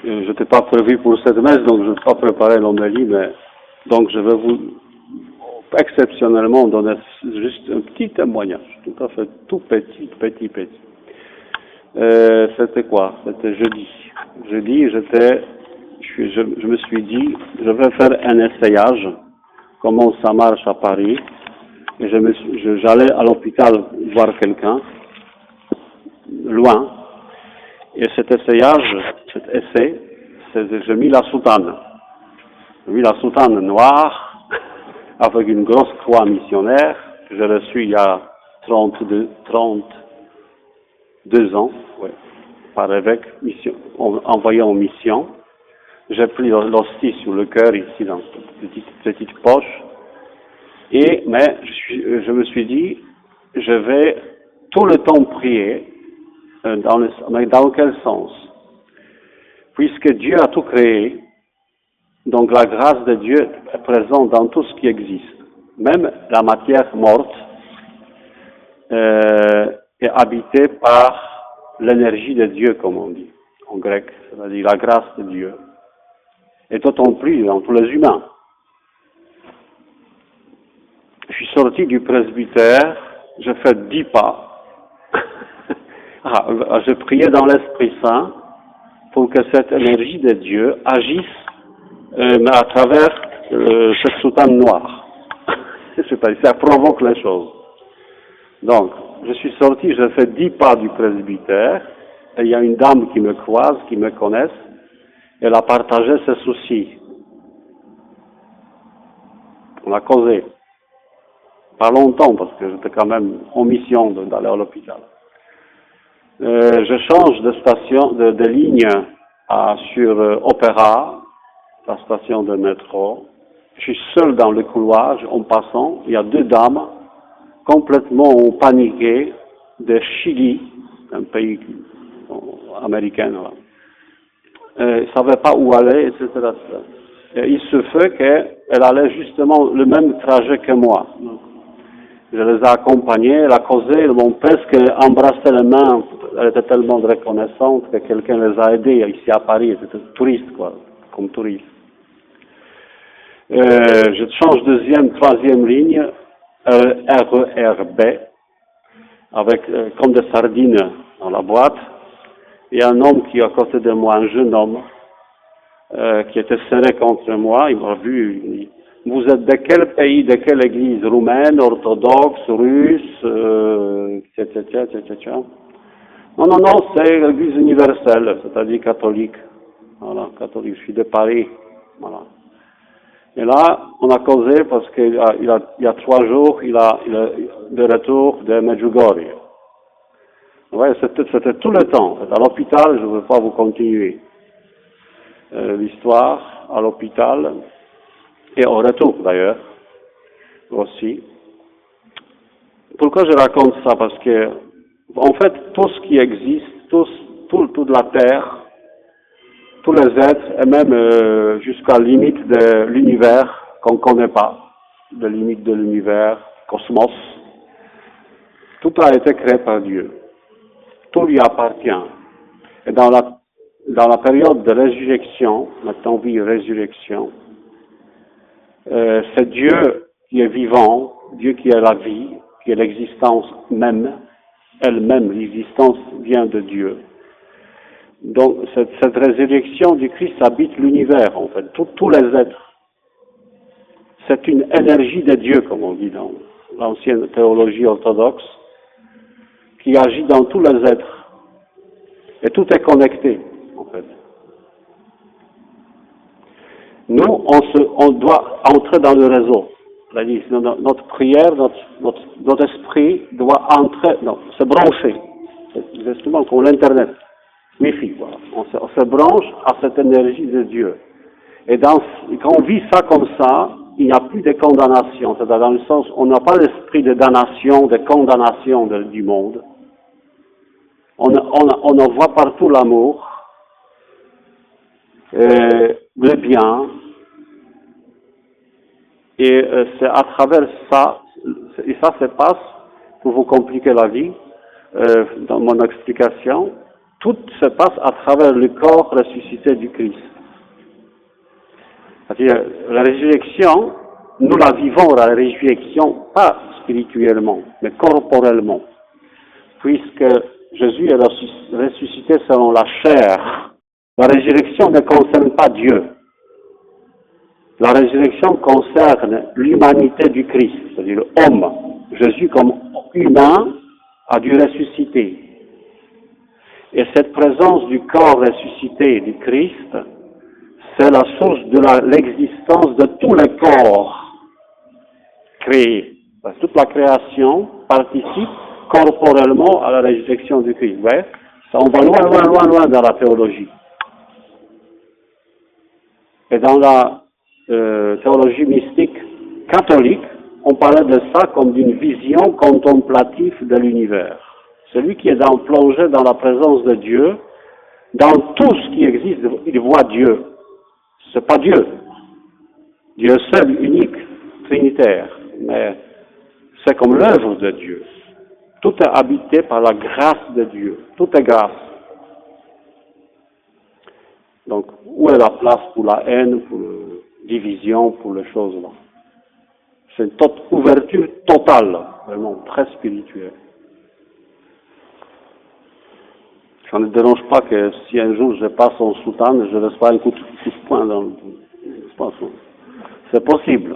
Je n'étais pas prévu pour cette messe, donc je ne vais pas préparer l'homélie, mais donc je vais vous exceptionnellement donner juste un petit témoignage, tout à fait tout petit. C'était quoi? C'était jeudi. Jeudi, je me suis dit, je vais faire un essayage, comment ça marche à Paris, et j'allais à l'hôpital voir quelqu'un, loin, et cet essai, j'ai mis la soutane. J'ai mis la soutane noire, avec une grosse croix missionnaire, que j'ai reçue il y a 32 ans, ouais, par évêque, envoyé en mission. J'ai pris l'hostie sur le cœur, ici, dans cette petite poche, mais je me suis dit, je vais tout le temps prier, mais dans quel sens? Puisque Dieu a tout créé, donc la grâce de Dieu est présente dans tout ce qui existe. Même la matière morte est habitée par l'énergie de Dieu, comme on dit en grec, c'est-à-dire la grâce de Dieu. Et d'autant plus dans tous les humains. Je suis sorti du presbytère, j'ai fait 10 pas. Je priais dans l'Esprit Saint pour que cette énergie de Dieu agisse à travers cette soutane noire. Je sais pas, ça provoque les choses. Donc, je suis sorti, j'ai fait 10 pas du presbytère, et il y a une dame qui me croise, qui me connaît, elle a partagé ses soucis. On a causé. Pas longtemps, parce que j'étais quand même en mission d'aller à l'hôpital. Je change de station, de ligne sur Opéra, la station de métro. Je suis seul dans le couloir, en passant, il y a 2 dames complètement paniquées de Chili, un pays américain, là. Ils ne savaient pas où aller, etc. Et il se fait qu'elle allait justement le même trajet que moi. Je les ai accompagnés, elle a causé, elles m'ont presque embrassé les mains, elle était tellement reconnaissante que quelqu'un les a aidés ici à Paris, c'était touriste, quoi, comme touriste. Je change troisième ligne, RERB, avec comme des sardines dans la boîte. Il y a un homme qui est à côté de moi, un jeune homme, qui était serré contre moi, il m'a vu, il dit, vous êtes de quel pays, de quelle église? Roumaine, orthodoxe, russe, etc. Non, c'est l'église universelle, c'est-à-dire catholique. Voilà, catholique, je suis de Paris. Voilà. Et là, on a causé parce qu'il y a 3 jours, il a de retour de Medjugorje. Ouais, c'était tout le temps. À l'hôpital, je ne veux pas vous continuer l'histoire, à l'hôpital, et au retour d'ailleurs, aussi. Pourquoi je raconte ça? Parce que, en fait, tout ce qui existe, toute la terre, tous les êtres, et même jusqu'à la limite de l'univers qu'on ne connaît pas, la limite de l'univers, cosmos, tout a été créé par Dieu. Tout lui appartient. Et dans la période de résurrection, maintenant on vit résurrection, c'est Dieu qui est vivant, Dieu qui est la vie, qui est l'existence même, elle-même, l'existence vient de Dieu. Donc cette résurrection du Christ habite l'univers, en fait, tous les êtres. C'est une énergie de Dieu, comme on dit dans l'ancienne théologie orthodoxe, qui agit dans tous les êtres. Et tout est connecté, en fait. Nous, on doit entrer dans le réseau. C'est-à-dire, notre prière, notre esprit doit entrer, se brancher. C'est justement comme l'Internet. Wi-Fi, voilà. On se branche à cette énergie de Dieu. Et quand on vit ça comme ça, il n'y a plus de condamnation. C'est-à-dire dans le sens, on n'a pas l'esprit de damnation, de condamnation du monde. On en voit partout l'amour, le bien, et c'est à travers ça, et ça se passe, pour vous compliquer la vie, dans mon explication, tout se passe à travers le corps ressuscité du Christ. C'est-à-dire, la résurrection, nous la vivons, la résurrection, pas spirituellement, mais corporellement. Puisque Jésus est ressuscité selon la chair, la résurrection ne concerne pas Dieu. La résurrection concerne l'humanité du Christ, c'est-à-dire l'homme. Jésus, comme humain, a dû ressusciter. Et cette présence du corps ressuscité du Christ, c'est la source de l'existence de tous les corps créés. Parce que toute la création participe corporellement à la résurrection du Christ. Ouais, ça, on va loin dans la théologie. Et dans la théologie mystique catholique, on parlait de ça comme d'une vision contemplative de l'univers. Celui qui est plongé dans la présence de Dieu, dans tout ce qui existe, il voit Dieu. C'est pas Dieu. Dieu seul, unique, trinitaire. Mais c'est comme l'œuvre de Dieu. Tout est habité par la grâce de Dieu. Tout est grâce. Donc, où est la place pour la haine, pour la division, pour les choses là? C'est une ouverture totale, vraiment très spirituelle. Ça ne dérange pas que si un jour je passe en soutane, je ne laisse pas un coup de poing dans le... C'est possible.